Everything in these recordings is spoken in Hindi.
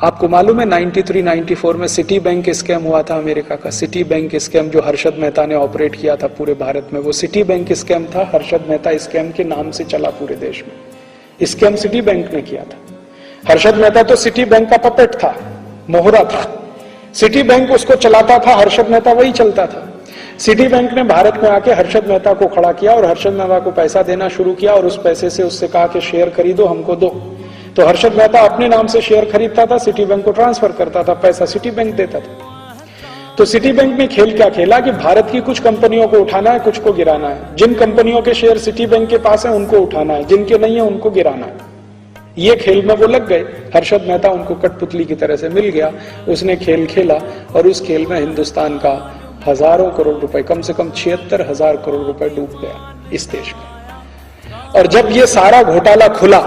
आपको मालूम है 93-94 में सिटी बैंक स्कैम हुआ था अमेरिका का। सिटी बैंक स्कैम जो हर्षद मेहता ने ऑपरेट किया था पूरे भारत में, वो सिटी बैंक स्कैम था। हर्षद मेहता स्कैम के नाम से चला पूरे देश में। स्कैम सिटी बैंक ने किया था। हर्षद मेहता तो सिटी बैंक का पपेट था, मोहरा था। सिटी बैंक उसको चलाता था, हर्षद मेहता वही चलता था। सिटी बैंक ने भारत में आके हर्षद मेहता को खड़ा किया और हर्षद मेहता को पैसा देना शुरू किया और उस पैसे से उससे कहा कि शेयर खरीदो, हमको दो। तो हर्षद मेहता अपने नाम से शेयर खरीदता था, सिटी बैंक को ट्रांसफर करता था, पैसा सिटी बैंक देता था। तो सिटी बैंक में खेल क्या खेला कि भारत की कुछ कंपनियों को उठाना है, कुछ को गिराना है। जिन कंपनियों के शेयर सिटी बैंक के पास है उनको उठाना है, जिनके नहीं है उनको गिराना है। ये खेल में वो लग गए। हर्षद मेहता उनको कठपुतली की तरह से मिल गया। उसने खेल खेला और उस खेल में हिंदुस्तान का हजारों करोड़ रुपए, कम से कम 76,000 करोड़ रुपए डूब गया इस देश का। और जब ये सारा घोटाला खुला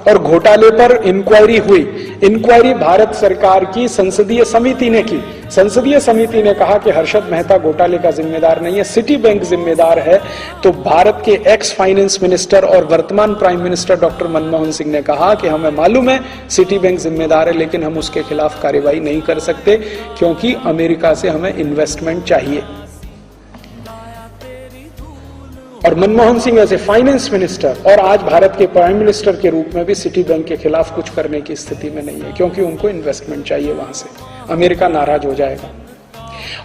और घोटाले पर इंक्वायरी हुई, इंक्वायरी भारत सरकार की संसदीय समिति ने की। संसदीय समिति ने कहा कि हर्षद मेहता घोटाले का जिम्मेदार नहीं है, सिटी बैंक जिम्मेदार है। तो भारत के एक्स फाइनेंस मिनिस्टर और वर्तमान prime minister doctor Manmohan Singh ने कहा कि हमें मालूम है सिटी बैंक जिम्मेदार है, लेकिन हम उसके खिलाफ कार्रवाई नहीं कर सकते क्योंकि अमेरिका से हमें इन्वेस्टमेंट चाहिए। और मनमोहन सिंह ऐसे फाइनेंस मिनिस्टर और आज भारत के प्राइम मिनिस्टर के रूप में भी सिटी बैंक के खिलाफ कुछ करने की स्थिति में नहीं है, क्योंकि उनको इन्वेस्टमेंट चाहिए वहां से। अमेरिका नाराज हो जाएगा।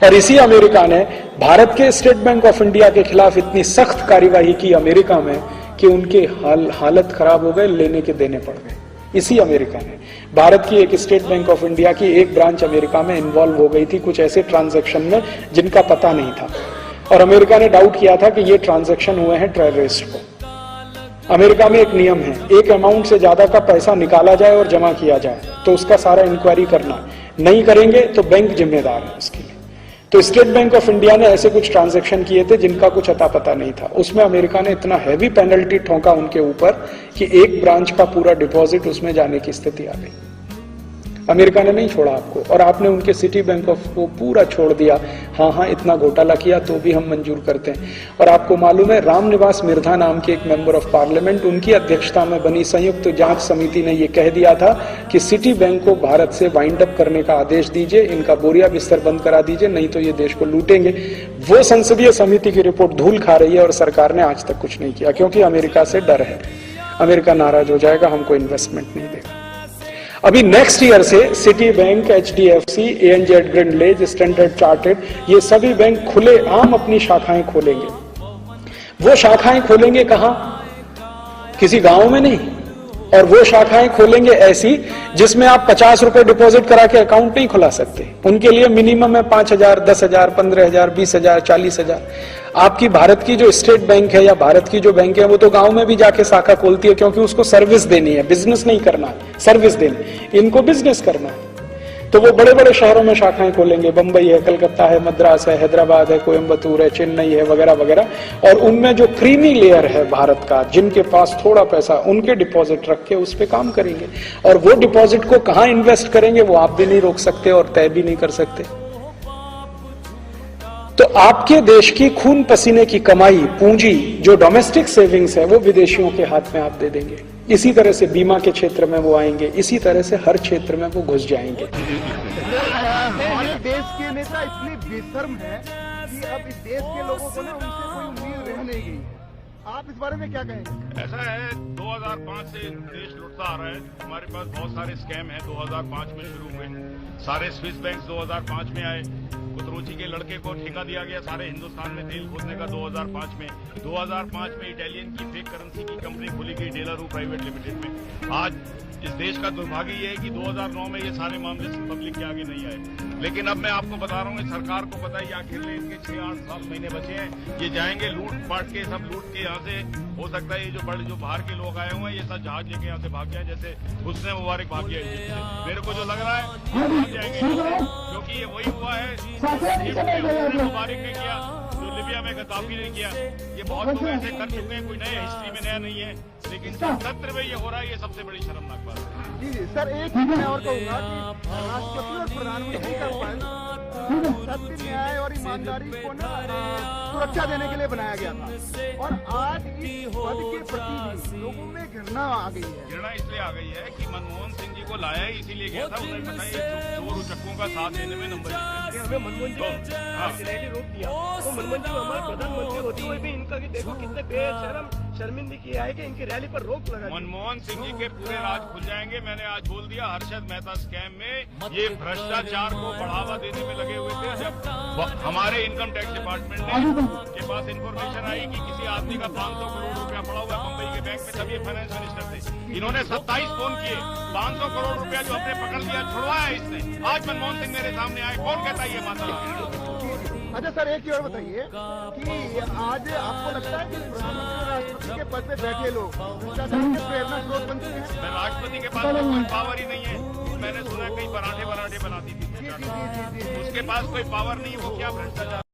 और इसी अमेरिका ने भारत के स्टेट बैंक ऑफ इंडिया के खिलाफ इतनी सख्त कार्यवाही की अमेरिका में कि उनके हालत खराब हो गए, लेने के देने पड़ गए। इसी अमेरिका ने, भारत की एक स्टेट बैंक ऑफ इंडिया की एक ब्रांच अमेरिका में इन्वॉल्व हो गई थी कुछ ऐसे ट्रांजैक्शन में जिनका पता नहीं था, और अमेरिका ने डाउट किया था कि ये ट्रांजैक्शन हुए हैं टेररिस्ट को। अमेरिका में एक नियम है, एक अमाउंट से ज्यादा का पैसा निकाला जाए और जमा किया जाए तो उसका सारा इंक्वायरी करना, नहीं करेंगे तो बैंक जिम्मेदार है उसके लिए। तो स्टेट बैंक ऑफ इंडिया ने ऐसे कुछ ट्रांजैक्शन किए थे जिनका कुछ अता पता नहीं था। उसमें अमेरिका ने इतना हैवी पेनल्टी ठोका उनके ऊपर कि एक ब्रांच का पूरा डिपॉजिट उसमें जाने की स्थिति आ गई। अमेरिका ने नहीं छोड़ा आपको, और आपने उनके सिटी बैंक ऑफ को पूरा छोड़ दिया। हाँ, इतना घोटाला किया तो भी हम मंजूर करते हैं। और आपको मालूम है, रामनिवास मिर्धा नाम के एक मेंबर ऑफ पार्लियामेंट, उनकी अध्यक्षता में बनी संयुक्त जांच समिति ने यह कह दिया था कि सिटी बैंक को भारत से वाइंड अप करने का आदेश दीजिए, इनका बोरिया बिस्तर बंद करा दीजिए, नहीं तो ये देश को लूटेंगे। वो संसदीय समिति की रिपोर्ट धूल खा रही है और सरकार ने आज तक कुछ नहीं किया, क्योंकि अमेरिका से डर है। अमेरिका नाराज हो जाएगा, हमको इन्वेस्टमेंट नहीं देगा। अभी नेक्स्ट ईयर से city bank, HDFC, ANZ Grindlays, standard chartered, ये सभी बैंक खुले आम अपनी शाखाएं खोलेंगे। वो शाखाएं खोलेंगे कहां? किसी गांव में नहीं। और वो शाखाएं खोलेंगे ऐसी जिसमें आप 50 रुपए डिपॉजिट करा के अकाउंट नहीं खुला सकते। उनके लिए मिनिमम है 5,000, 10,000, 15,000, 20,000, 40,000। आपकी भारत की जो स्टेट बैंक है या भारत की जो बैंक है वो तो गांव में भी जाके शाखा खोलती है, क्योंकि उसको सर्विस देनी है, बिजनेस नहीं करना है, सर्विस देनी। इनको बिजनेस करना है, तो वो बड़े बड़े शहरों में शाखाएं खोलेंगे। बंबई है, कलकत्ता है, मद्रास है, हैदराबाद है, कोयम्बतूर है, चेन्नई है, वगैरह वगैरह। और उनमें जो क्रीमी लेयर है भारत का, जिनके पास थोड़ा पैसा, उनके डिपॉजिट रख के उस पर काम करेंगे। और वो डिपॉजिट को कहां इन्वेस्ट करेंगे वो आप भी नहीं रोक सकते और तय भी नहीं कर सकते। तो आपके देश की खून पसीने की कमाई, पूंजी, जो डोमेस्टिक सेविंग्स है, वो विदेशियों के हाथ में आप दे देंगे। इसी तरह से बीमा के क्षेत्र में वो आएंगे, इसी तरह से हर क्षेत्र में वो घुस जाएंगे। हमारे देश के नेता इतने बेशर्म हैं कि अब इस देश के लोगों को ना उनसे कोई उम्मीद रह नहीं गई। आप इस बारे में क्या कहेंगे? ऐसा है, 2005 से देश लुटता आ रहा है। हमारे पास बहुत सारे स्कैम हैं, 2005 में शुरू हुए। सारे स्विस बैंक 2005 में आए। कुतरुचि के लड़के को ठेका दिया गया सारे हिंदुस्तान में तेल खोदने का 2005 में। 2005 में इटालियन की फेक करेंसी की कंपनी खोली गई डेलारू प्राइवेट लिमिटेड में। आज इस देश का दुर्भाग्य ये है कि 2009 में ये सारे मामले पब्लिक के आगे नहीं आए। लेकिन अब मैं आपको बता रहा हूँ, सरकार को पता है आखिर में इनके 6-8 महीने बचे हैं। ये जाएंगे लूट पाट के, सब लूट के यहाँ से, हो सकता है ये जो बाहर के लोग आए हुए हैं ये सब जहाज लेके यहाँ से भाग गया, जैसे हुस्ने मुबारक भाग गया इजिप्ट से। मेरे को जो लग रहा है भाग जाएंगे, क्योंकि ये वही हुआ है हुस्ने मुबारक ने किया जो लिबिया में गद्दाफी ने किया। ये बहुत लोग ऐसे कर चुके हैं, कोई नए हिस्ट्री में नया नहीं है, लेकिन सत्र में ये हो रहा है, ये सबसे बड़ी शर्मनाक बात है। जी सर, एक चीज मैं और कहूँगा कि राष्ट्रपति और प्रधानमंत्री का सत्य, न्याय और ईमानदारी को ना सुरक्षा देने के लिए बनाया गया था। और आज इस पद के प्रति भी लोगों में घृणा आ गई है। घृणा इसलिए आ गई है कि मनमोहन सिंह जी को लाया ही इसीलिए गया था, उन्हें पता है चोर उचक्कों का साथ देने में नंबर कि हमें मनमोहन जी ने रोक दिया, तो मनमोहन जी हमारे प्रधानमंत्री होते हुए भी इनका कि देखो कितने बेशरम शर्मिंदगी की है कि इनकी रैली पर रोक लगा दी। मनमोहन सिंह जी के पूरे राज खुल जाएंगे। मैंने आज बोल दिया, हर्षद मेहता स्कैम में ये भ्रष्टाचार को बढ़ावा देने में लगे हुए थे। जब हमारे इनकम टैक्स डिपार्टमेंट के पास इन्फॉर्मेशन आई कि किसी आदमी का 500 करोड़ रुपया पड़ा हुआ है मुंबई के बैंक में, तब ये फाइनेंस मिनिस्टर थे, इन्होंने 27 फोन किए, 500 करोड़ रुपया जो हमने पकड़ लिया छुड़वाया इसने। आज मनमोहन सिंह मेरे सामने आए, कौन कहता है ये माता? अच्छा सर, एक चीज और बताइए कि आज आपको लगता है कि प्रधानमंत्री राष्ट्रपति के पद पे बैठे लोग भ्रष्टाचार के प्रेरणा स्रोत बन चुके हैं? राष्ट्रपति के पास तो कोई पावर ही नहीं है। मैंने सुना कई पराठे बनाती थी, उसके पास कोई पावर नहीं है, वो क्या भ्रष्टाचार